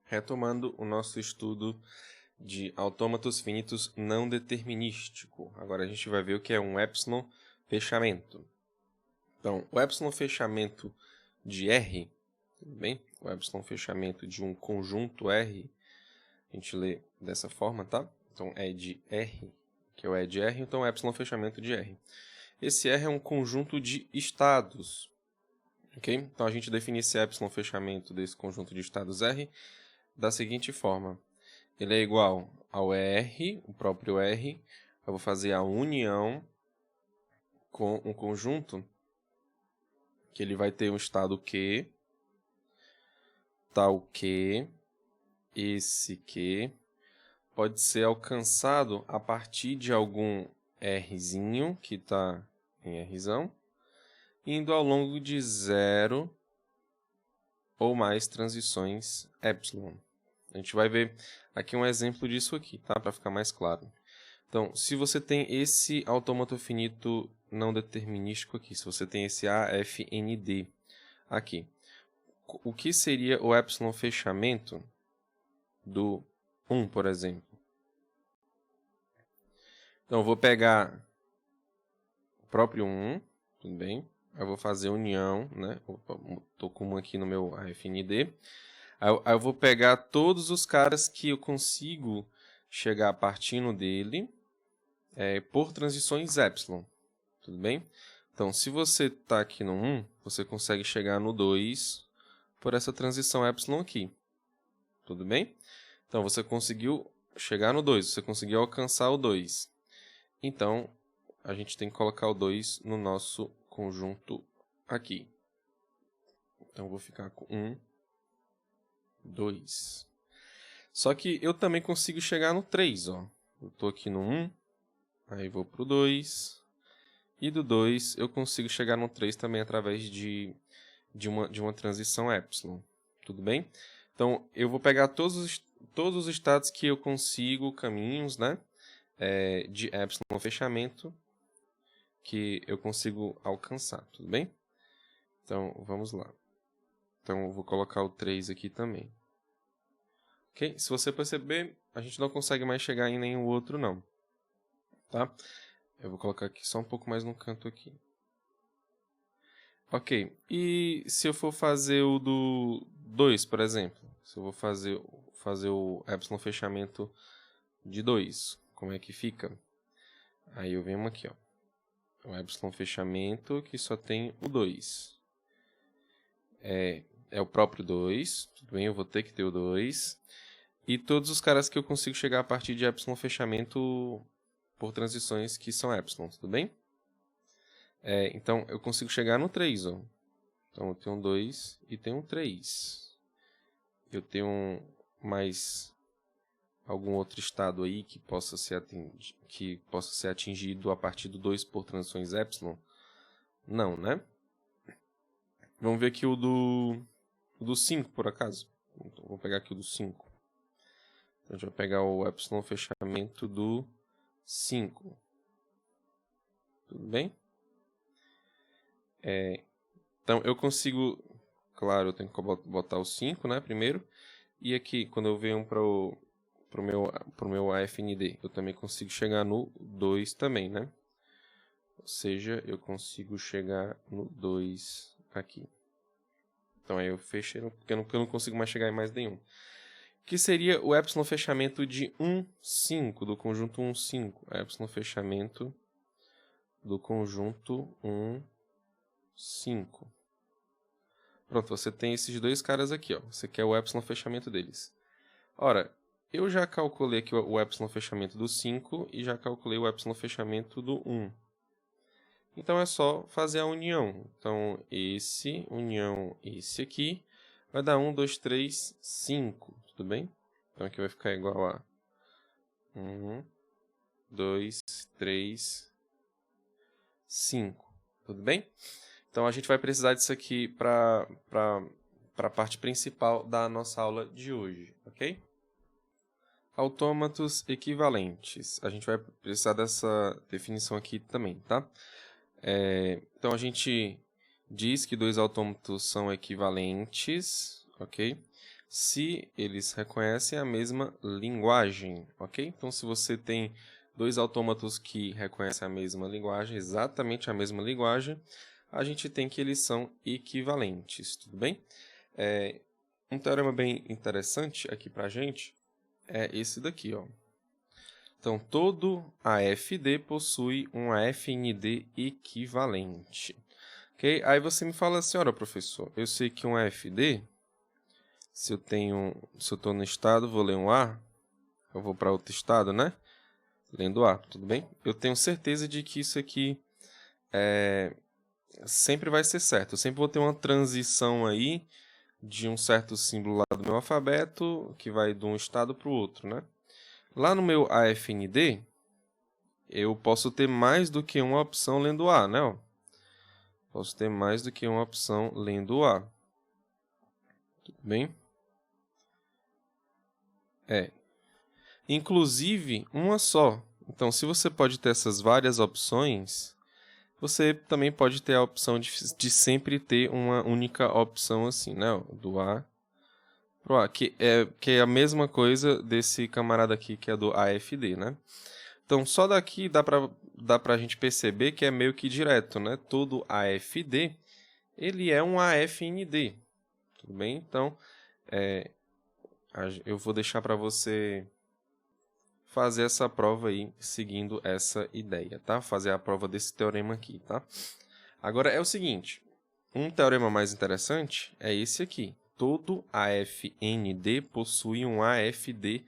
Retomando o nosso estudo de autômatos finitos não determinístico. Agora a gente vai ver o que é um epsilon fechamento. Então, o epsilon fechamento de R, tudo bem? O epsilon fechamento de um conjunto R, a gente lê dessa forma, tá? Então, é de R, que é o E de R, então é epsilon fechamento de R. Esse R é um conjunto de estados, ok? Então, a gente define esse epsilon fechamento desse conjunto de estados R da seguinte forma. Ele é igual ao R, o próprio R. Eu vou fazer a união com um conjunto que ele vai ter um estado Q, tal Q, esse Q, pode ser alcançado a partir de algum Rzinho, que está em Rzão, indo ao longo de 0 ou mais transições epsilon. A gente vai ver aqui um exemplo disso aqui, tá? Para ficar mais claro. Então, se você tem esse autômato finito não determinístico aqui, se você tem esse AFND aqui, o que seria o epsilon fechamento do 1, por exemplo? Então, eu vou pegar o próprio 1, tudo bem? Eu vou fazer união, né? Estou com um aqui no meu AFND. Aí eu vou pegar todos os caras que eu consigo chegar partindo dele por transições epsilon. Tudo bem? Então, se você está aqui no 1, você consegue chegar no 2 por essa transição epsilon aqui. Tudo bem? Então, você conseguiu chegar no 2, você conseguiu alcançar o 2. Então, a gente tem que colocar o 2 no nosso conjunto aqui. Então, eu vou ficar com 1, 2. Só que eu também consigo chegar no 3, ó. Eu estou aqui no 1, aí vou para o 2. E do 2 eu consigo chegar no 3 também através de uma transição epsilon. Tudo bem? Então, eu vou pegar todos os estados que eu consigo, caminhos, né? De epsilon fechamento que eu consigo alcançar. Tudo bem? Então, vamos lá. Então, eu vou colocar o 3 aqui também. Ok? Se você perceber, a gente não consegue mais chegar em nenhum outro, não. Tá? Eu vou colocar aqui só um pouco mais no canto aqui. Ok. E se eu for fazer o do 2, por exemplo? Se eu vou fazer o epsilon fechamento de 2, como é que fica? Aí eu venho aqui, ó. O epsilon fechamento que só tem o 2. É o próprio 2, tudo bem? Eu vou ter que ter o 2. E todos os caras que eu consigo chegar a partir de epsilon fechamento por transições que são epsilon, tudo bem? Então, eu consigo chegar no 3, ó. Então, eu tenho um 2 e tenho um 3. Eu tenho mais algum outro estado aí que possa ser atingido a partir do 2 por transições epsilon? Não, né? Vamos ver aqui o do 5, por acaso. Então, vou pegar aqui o do 5. Então, a gente vai pegar o epsilon fechamento do 5. Tudo bem? Então, eu consigo... Claro, eu tenho que botar o 5, né, primeiro. E aqui, quando eu venho para o meu AFND, eu também consigo chegar no 2 também, né? Ou seja, eu consigo chegar no 2 aqui. Então, aí eu fechei, porque eu não consigo mais chegar em mais nenhum. Que seria o epsilon fechamento de 1, 5, do conjunto 1, 5. Epsilon fechamento do conjunto 1, 5. Pronto, você tem esses dois caras aqui, ó. Você quer o epsilon fechamento deles. Ora, eu já calculei aqui o epsilon fechamento do 5 e já calculei o epsilon fechamento do 1. Então, é só fazer a união. Então, esse, união, esse aqui, vai dar 1, 2, 3, 5. Tudo bem? Então, aqui vai ficar igual a 1, 2, 3, 5. Tudo bem? Então, a gente vai precisar disso aqui para a parte principal da nossa aula de hoje, ok? Autômatos equivalentes. A gente vai precisar dessa definição aqui também, tá? Então, a gente diz que dois autômatos são equivalentes, ok? se eles reconhecem a mesma linguagem, ok? Então, se você tem dois autômatos que reconhecem a mesma linguagem, exatamente a mesma linguagem, a gente tem que eles são equivalentes, tudo bem? Um teorema bem interessante aqui para a gente é esse daqui, ó. Então, todo AFD possui um AFND equivalente. Ok? Aí você me fala assim, olha, professor, eu sei que um AFD, se eu estou no estado, vou ler um A, eu vou para outro estado, né? Lendo A, tudo bem? Eu tenho certeza de que isso aqui sempre vai ser certo. Eu sempre vou ter uma transição aí de um certo símbolo lá do meu alfabeto, que vai de um estado para o outro, né? Lá no meu AFND, eu posso ter mais do que uma opção lendo A, né? Posso ter mais do que uma opção lendo A. Tudo bem? Inclusive, uma só. Então, se você pode ter essas várias opções, você também pode ter a opção de sempre ter uma única opção assim, né? Do A pro A, que é a mesma coisa desse camarada aqui, que é do AFD, né? Então, só daqui dá pra gente perceber que é meio que direto, né? Todo AFD, ele é um AFND, tudo bem? Então, eu vou deixar para você fazer essa prova aí, seguindo essa ideia, tá? Fazer a prova desse teorema aqui, tá? Agora, é o seguinte, um teorema mais interessante é esse aqui. Todo AFND possui um AFD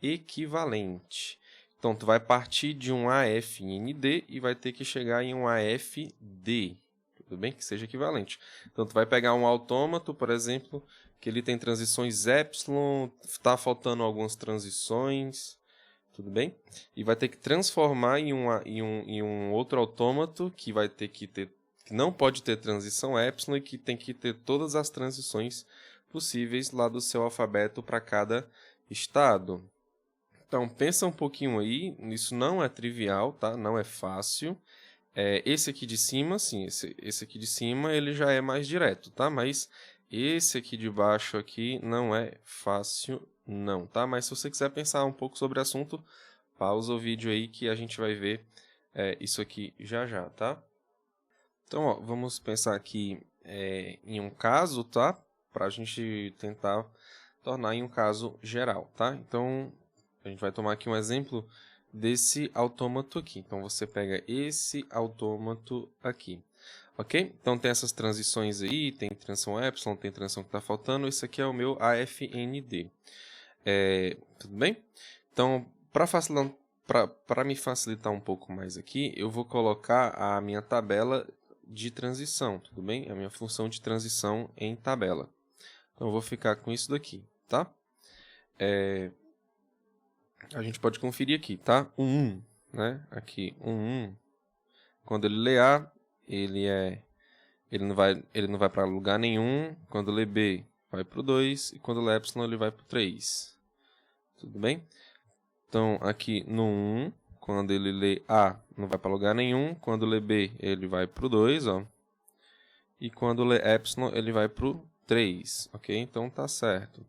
equivalente. Então, tu vai partir de um AFND e vai ter que chegar em um AFD, tudo bem? Que seja equivalente. Então, tu vai pegar um autômato, por exemplo, que ele tem transições epsilon, está faltando algumas transições, tudo bem? E vai ter que transformar em um outro autômato que vai ter que não pode ter transição epsilon e que tem que ter todas as transições possíveis lá do seu alfabeto para cada estado. Então, pensa um pouquinho aí, isso não é trivial, tá? Não é fácil. Esse aqui de cima, sim, esse aqui de cima ele já é mais direto, tá? Mas esse aqui de baixo aqui não é fácil não, tá? Mas se você quiser pensar um pouco sobre o assunto, pausa o vídeo aí que a gente vai ver isso aqui já já, tá? Então, ó, vamos pensar aqui em um caso, tá? Para a gente tentar tornar em um caso geral, tá? Então, a gente vai tomar aqui um exemplo desse autômato aqui. Então, você pega esse autômato aqui, ok? Então, tem essas transições aí, tem transição epsilon, tem transição que está faltando. Esse aqui é o meu AFND. Tudo bem? Então, para me facilitar um pouco mais aqui, eu vou colocar a minha tabela de transição, tudo bem? A minha função de transição em tabela. Então, eu vou ficar com isso daqui, tá? A gente pode conferir aqui, tá? 1, né? Aqui, 1. Quando ele lê A, ele não vai para lugar nenhum. Quando lê B, vai para o 2. E quando lê epsilon, ele vai para o 3. Tudo bem? Então, aqui no 1, quando ele lê A, não vai para lugar nenhum. Quando lê B, ele vai para o 2, ó. E quando lê epsilon, ele vai para o 3, ok? Então, tá certo.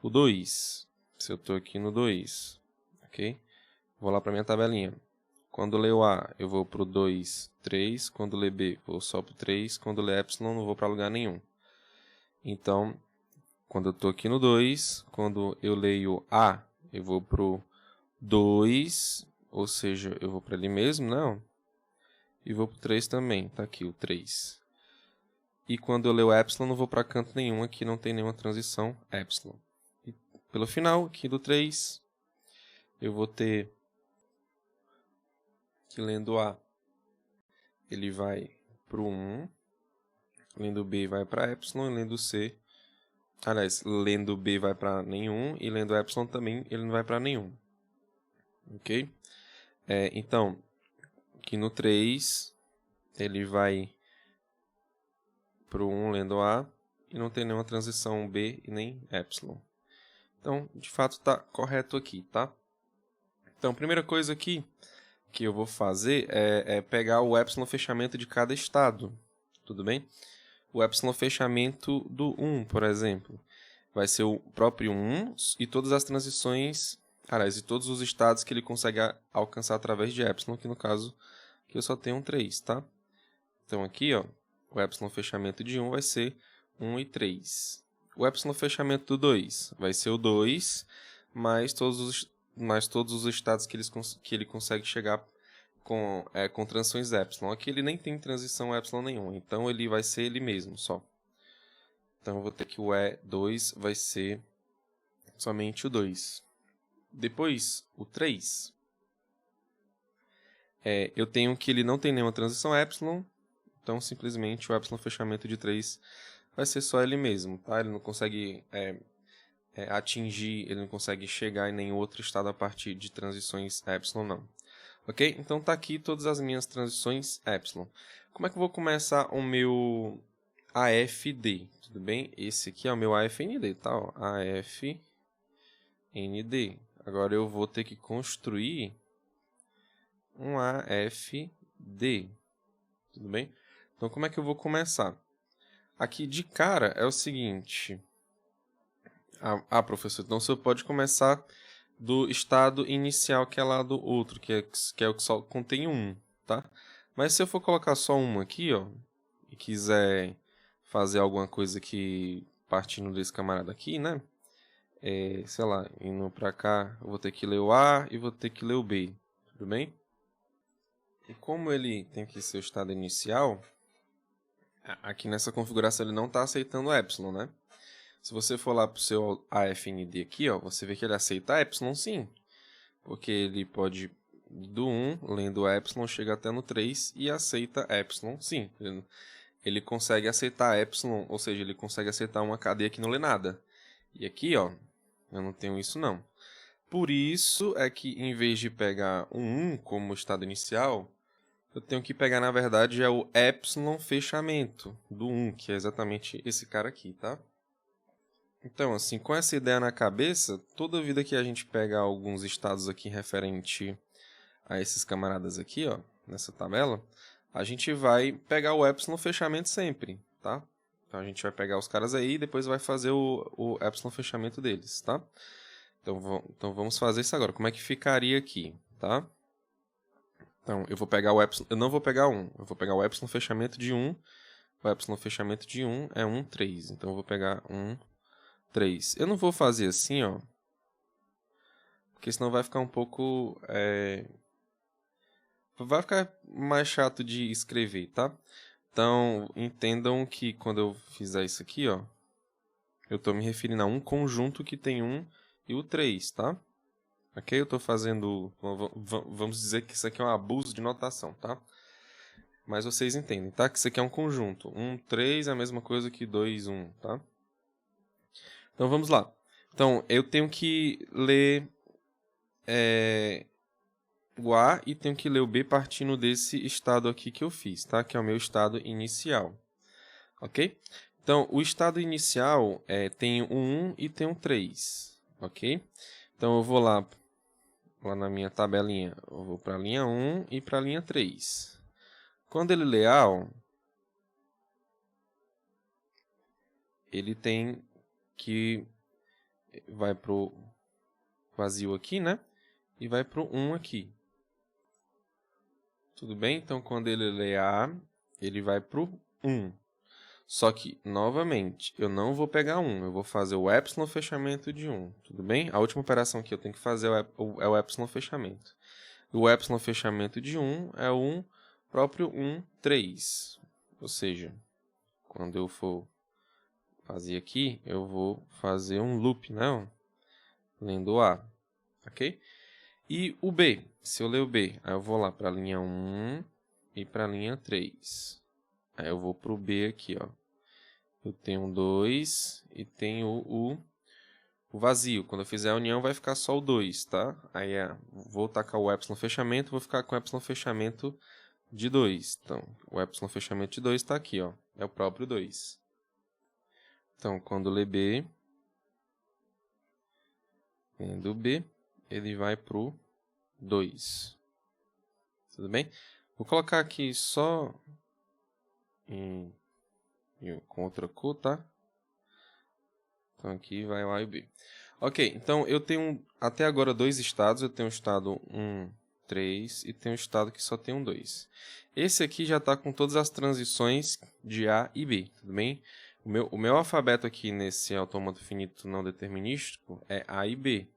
O 2, se eu estou aqui no 2, ok? Vou lá para minha tabelinha. Quando lê o A, eu vou para o 2, 3. Quando lê B, vou só para o 3. Quando lê epsilon, não vou para lugar nenhum. Então, quando eu estou aqui no 2, quando eu leio A, eu vou para o 2, ou seja, eu vou para ali mesmo, não? E vou para o 3 também, tá aqui o 3. E quando eu leio epsilon, não vou para canto nenhum, aqui não tem nenhuma transição epsilon. E pelo final, aqui do 3, eu vou ter que lendo A, ele vai para o 1, lendo B vai para epsilon, e lendo C, aliás, lendo B vai para nenhum, e lendo epsilon também ele não vai para nenhum. Ok? Então, aqui no 3, ele vai para o 1 lendo A, e não tem nenhuma transição B e nem epsilon. Então, de fato, está correto aqui, tá? Então, a primeira coisa aqui que eu vou fazer é pegar o epsilon fechamento de cada estado, tudo bem? O epsilon fechamento do 1, por exemplo, vai ser o próprio 1 e todas as transições, aliás, e todos os estados que ele consegue alcançar através de epsilon, que no caso aqui eu só tenho um 3, tá? Então aqui, ó, o epsilon fechamento de 1 vai ser 1 e 3. O epsilon fechamento do 2 vai ser o 2, mais todos os estados que ele consegue chegar com transições epsilon. Aqui ele nem tem transição epsilon nenhuma, então ele vai ser ele mesmo só. Então eu vou ter que o E2 vai ser somente o 2. Depois, o 3. Eu tenho que ele não tem nenhuma transição epsilon, então simplesmente o epsilon fechamento de 3 vai ser só ele mesmo, tá? Ele não consegue atingir, ele não consegue chegar em nenhum outro estado a partir de transições epsilon, não. Ok? Então tá aqui todas as minhas transições epsilon. Como é que eu vou começar o meu AFD? Tudo bem? Esse aqui é o meu AFND, tá? Ó, AFND. Agora eu vou ter que construir um AFD. Tudo bem? Então como é que eu vou começar? Aqui de cara é o seguinte. Professor, então você pode começar do estado inicial, que é lá do outro, que é o que só contém um, tá? Mas se eu for colocar só um aqui, ó, e quiser fazer alguma coisa aqui partindo desse camarada aqui, né? Sei lá, indo pra cá, eu vou ter que ler o A e vou ter que ler o B, tudo bem? E como ele tem que ser o estado inicial, aqui nessa configuração ele não está aceitando epsilon, né? Se você for lá para o seu AFND aqui, ó, você vê que ele aceita epsilon sim. Porque ele pode, do 1, lendo epsilon, chega até no 3 e aceita epsilon sim. Ele consegue aceitar epsilon, ou seja, ele consegue aceitar uma cadeia que não lê nada. E aqui, ó, eu não tenho isso não. Por isso é que, em vez de pegar um 1 como estado inicial, eu tenho que pegar, na verdade, o epsilon fechamento do 1, que é exatamente esse cara aqui, tá? Então, assim, com essa ideia na cabeça, toda vida que a gente pega alguns estados aqui referente a esses camaradas aqui, ó, nessa tabela, a gente vai pegar o epsilon fechamento sempre, tá? Então a gente vai pegar os caras aí e depois vai fazer o epsilon fechamento deles, tá? Então vamos fazer isso agora. Como é que ficaria aqui, tá? Então, eu vou pegar o epsilon, eu não vou pegar 1, eu vou pegar o epsilon fechamento de 1. O epsilon fechamento de 1 é 1, 3. Então eu vou pegar 1, 3. Eu não vou fazer assim, ó, porque senão vai ficar um pouco... Vai ficar mais chato de escrever, tá? Então, entendam que quando eu fizer isso aqui, ó, eu estou me referindo a um conjunto que tem 1 e o 3, tá? Ok? Eu estou fazendo... Vamos dizer que isso aqui é um abuso de notação, tá? Mas vocês entendem, tá? Que isso aqui é um conjunto. 1, 3 é a mesma coisa que 2, 1, tá? Então, vamos lá. Então, eu tenho que ler o A e tenho que ler o B partindo desse estado aqui que eu fiz, tá? Que é o meu estado inicial. Ok? Então, o estado inicial tem um 1 e tem um 3. Ok? Então, eu vou lá na minha tabelinha. Eu vou para a linha 1 e para a linha 3. Quando ele lê A, ó, ele tem que... vai para o vazio aqui, né? E vai para o 1 aqui. Tudo bem? Então, quando ele lê A, ele vai para o 1. Só que, novamente, eu não vou pegar 1. Eu vou fazer o epsilon fechamento de 1. Tudo bem? A última operação que eu tenho que fazer é o epsilon fechamento. O epsilon fechamento de 1 é o próprio 1, 3. Ou seja, quando eu for fazer aqui, eu vou fazer um loop, né? Lendo o A. Ok? E o B, se eu ler o B, aí eu vou lá para a linha 1 e para a linha 3. Aí eu vou para o B aqui, ó. Eu tenho 2 e tenho o vazio. Quando eu fizer a união, vai ficar só o 2, tá? Aí vou tacar o epsilon fechamento, vou ficar com o epsilon fechamento de 2. Então, o epsilon fechamento de 2 está aqui, ó. É o próprio 2. Então, quando ler B, lendo B, ele vai pro 2. Tudo bem? Vou colocar aqui só com outra cor, tá? Então aqui vai o A e o B. Ok, então eu tenho até agora dois estados. Eu tenho o estado 1, 3 e tenho o estado que só tem um 2. Esse aqui já está com todas as transições de A e B, tudo bem? O meu alfabeto aqui nesse autômato finito não determinístico é A e B,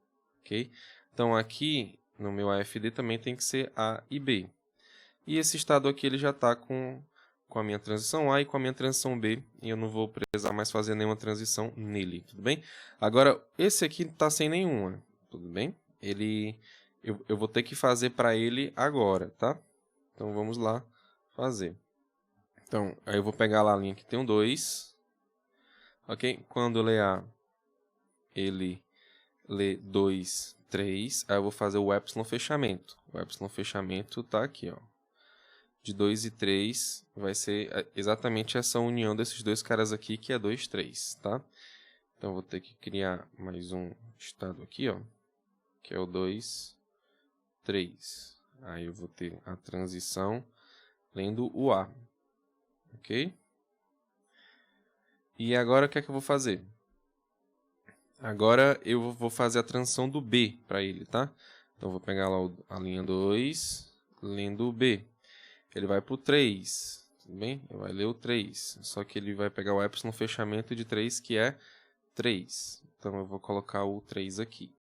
ok? Então aqui no meu AFD também tem que ser A e B. E esse estado aqui ele já está com a minha transição A e com a minha transição B, e eu não vou precisar mais fazer nenhuma transição nele, tudo bem? Agora, esse aqui está sem nenhuma, tudo bem? Eu vou ter que fazer para ele agora, tá? Então, vamos lá fazer. Então, aí eu vou pegar lá a linha que tem um 2, ok? Quando eu ler A, ele lê 2, 3, aí eu vou fazer o epsilon fechamento. O epsilon fechamento está aqui, ó. De 2 e 3 vai ser exatamente essa união desses dois caras aqui, que é 2, 3, tá? Então, eu vou ter que criar mais um estado aqui, ó, que é o 2, 3. Aí eu vou ter a transição lendo o A, ok? E agora, o que é que eu vou fazer? Agora, eu vou fazer a transição do B para ele, tá? Então, eu vou pegar lá a linha 2, lendo o B. Ele vai para o 3, tudo bem? Ele vai ler o 3, só que ele vai pegar o epsilon fechamento de 3, que é 3. Então, eu vou colocar o 3 aqui.